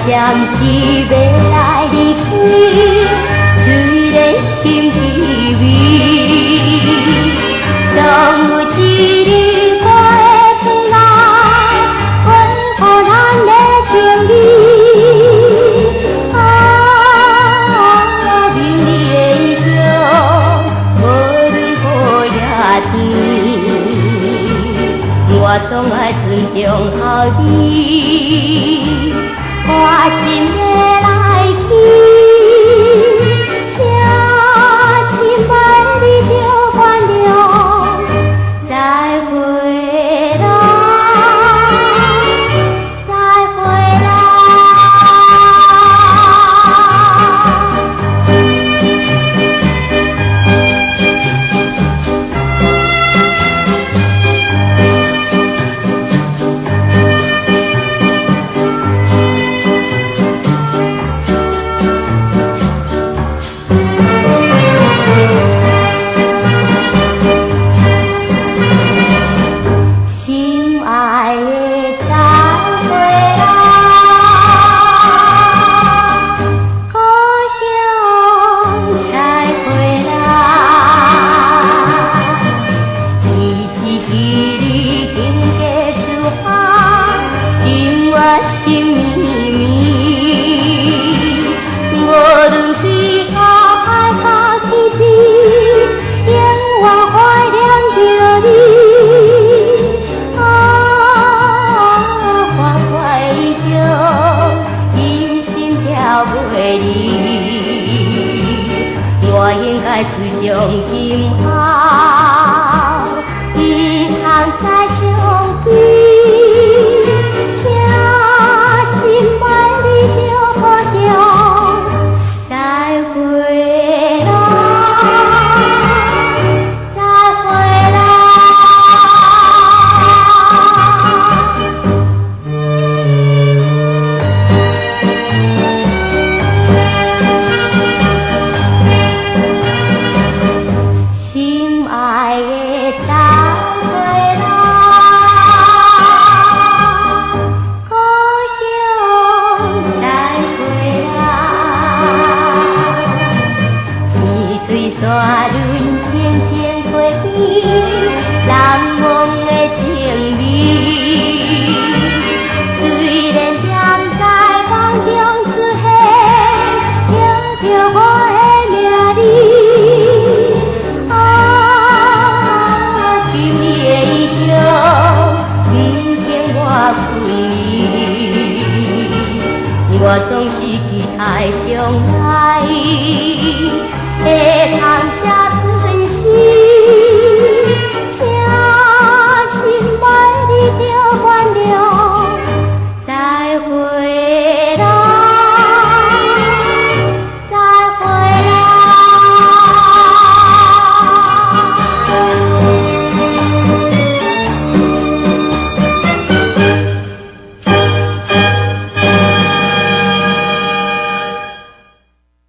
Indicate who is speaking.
Speaker 1: 暂时要来离开，虽然心滋味，总有一日我会回来，恢复咱的情谊。明日的乡，无论苦也甜，我总爱尊重孝义。我心要来去，请心爱你就原谅，再回来，再回来。心绵绵，无论水到海角天边，永远怀念着你。关怀着今生跳袂离，我应该自重今后，不通再相对。山峦清清溪边，难忘的情味。虽然站在梦中出现，叫着我的名字。今日的乡，不听我顺意，我总是期待将来。会通